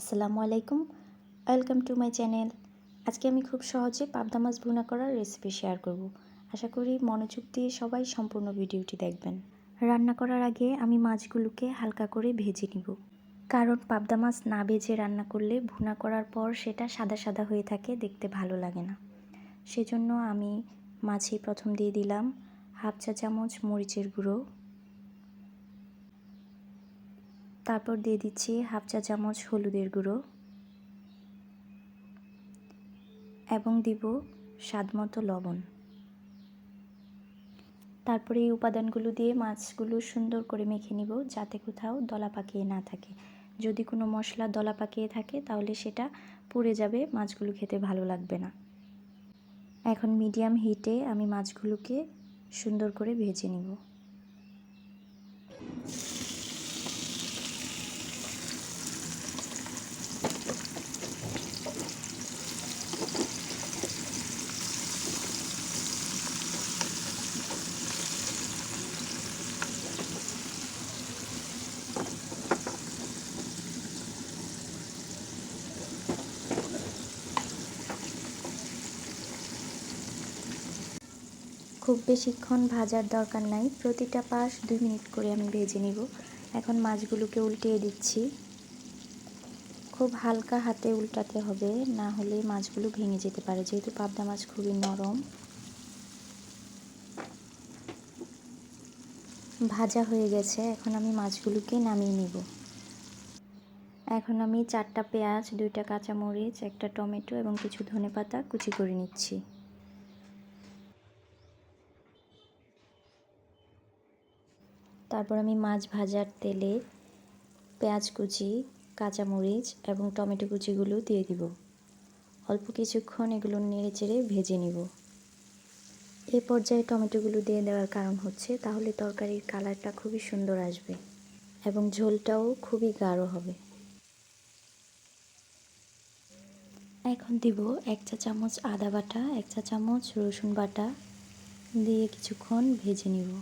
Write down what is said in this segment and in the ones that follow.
আসসালামু আলাইকুম, welcome to my channel. আজকে আমি খুব সহজে পাবদা মাছ ভুনা করার রেসিপি শেয়ার করব। আশা করি মনোযোগ দিয়ে সবাই সম্পূর্ণ ভিডিওটি দেখবেন। রান্না করার আগে আমি মাছগুলোকে হালকা করে ভেজে নিব, কারণ পাবদা মাছ না ভেজে রান্না করলে ভুনা করার পর সেটা সাদা সাদা হয়ে থাকে, দেখতে ভালো লাগে না। সেজন্য আমি মাছে প্রথম দিয়ে দিলাম হাফ চা চামচ মরিচের গুঁড়ো, তারপর দিয়ে দিচ্ছি হাফ চা চামচ হলুদের গুঁড়ো এবং দিব স্বাদমতো লবণ। তারপরে এই উপাদানগুলো দিয়ে মাছগুলো সুন্দর করে মেখে নিব, যাতে কোথাও দলা পাকিয়ে না থাকে। যদি কোনো মশলা দলা পাকিয়ে থাকে তাহলে সেটা পুড়ে যাবে, মাছগুলো খেতে ভালো লাগবে না। এখন মিডিয়াম হিটে আমি মাছগুলোকে সুন্দর করে ভেজে নিব। খুব বেশিক্ষণ ভাজার দরকার নাই, প্রতিটা পাশ 2 মিনিট করে আমি ভেজে নিব। এখন মাছগুলোকে উল্টিয়ে দিচ্ছি। খুব হালকা হাতে উল্টাতে হবে, না হলে মাছগুলো ভেঙে যেতে পারে, যেহেতু পাবদা মাছ খুবই নরম। ভাজা হয়ে গেছে, এখন আমি মাছগুলোকে নামিয়ে নিব। এখন আমি 4টা পেঁয়াজ, 2টা কাঁচামরিচ, একটা টমেটো এবং কিছু ধনেপাতা কুচি করে নিচ্ছি। তারপর আমি মাছ ভাজার তেলে পেঁয়াজ কুচি, কাঁচামরিচ এবং টমেটো কুচিগুলো দিয়ে দিব। অল্প কিছুক্ষণ এগুলো নেড়েচেড়ে ভেজে নিব। এ পর্যায়ে টমেটোগুলো দিয়ে দেওয়ার কারণ হচ্ছে তাহলে তরকারির কালারটা খুবই সুন্দর আসবে এবং ঝোলটাও খুবই গাঢ় হবে। এখন দিব 1 চা চামচ আদা বাটা, 1 চা চামচ রসুন বাটা দিয়ে কিছুক্ষণ ভেজে নিব।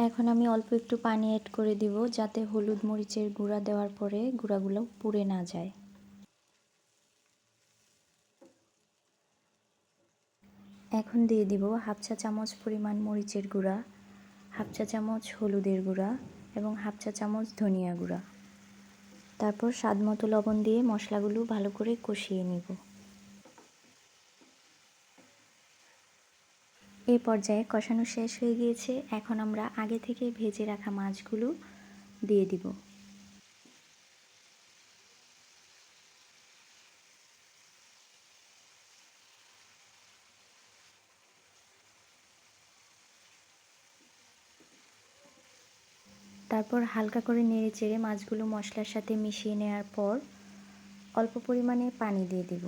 এখন আমি অল্প একটু পানি অ্যাড করে দিব, যাতে হলুদ মরিচের গুঁড়া দেওয়ার পরে গুঁড়াগুলো পুড়ে না যায়। এখন দিয়ে দিব হাফ চা চামচ পরিমাণ মরিচের গুঁড়া, হাফ চা চামচ হলুদের গুঁড়া এবং হাফ চা চামচ ধনিয়া গুঁড়া। তারপর স্বাদমতো লবণ দিয়ে মশলাগুলো ভালো করে কষিয়ে নিব। এই পর্যায়ে কষানো শেষ হয়ে গিয়েছে, এখন আমরা আগে থেকে ভেজে রাখা মাছগুলো দিয়ে দিব। তারপর হালকা করে নেড়েচেড়ে মাছগুলো মশলার সাথে মিশিয়ে নেওয়ার পর অল্প পরিমাণে পানি দিয়ে দিব।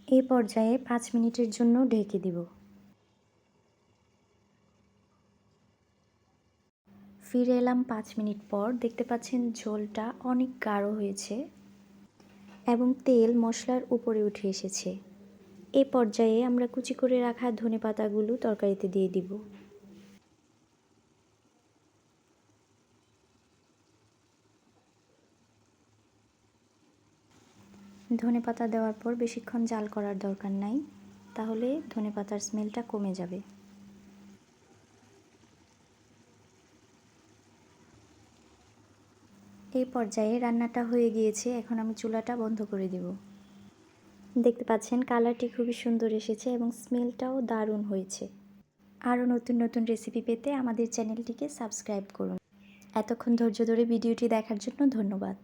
এই পর্যায়ে 5 মিনিটের জন্য ঢেকে দিব। ফিরে এলাম 5 মিনিট পর। দেখতে পাচ্ছেন ঝোলটা অনেক গাঢ় হয়েছে এবং তেল মশলার উপরে উঠে এসেছে। এই পর্যায়ে আমরা কুচি করে রাখা ধনেপাতাগুলো তরকারিতে দিয়ে দিব। ধনেপাতা দেওয়ার পর বেশিক্ষণ জাল করার দরকার নাই, তাহলে ধনেপাতার স্মেলটা কমে যাবে। এই পর্যায়ে রান্নাটা হয়ে গিয়েছে, এখন আমি চুলাটা বন্ধ করে দেব। দেখতে পাচ্ছেন কালারটি খুবই সুন্দর এসেছে এবং স্মেলটাও দারুণ হয়েছে। আরও নতুন নতুন রেসিপি পেতে আমাদের চ্যানেলটিকে সাবস্ক্রাইব করুন। এতক্ষণ ধৈর্য ধরে ভিডিওটি দেখার জন্য ধন্যবাদ।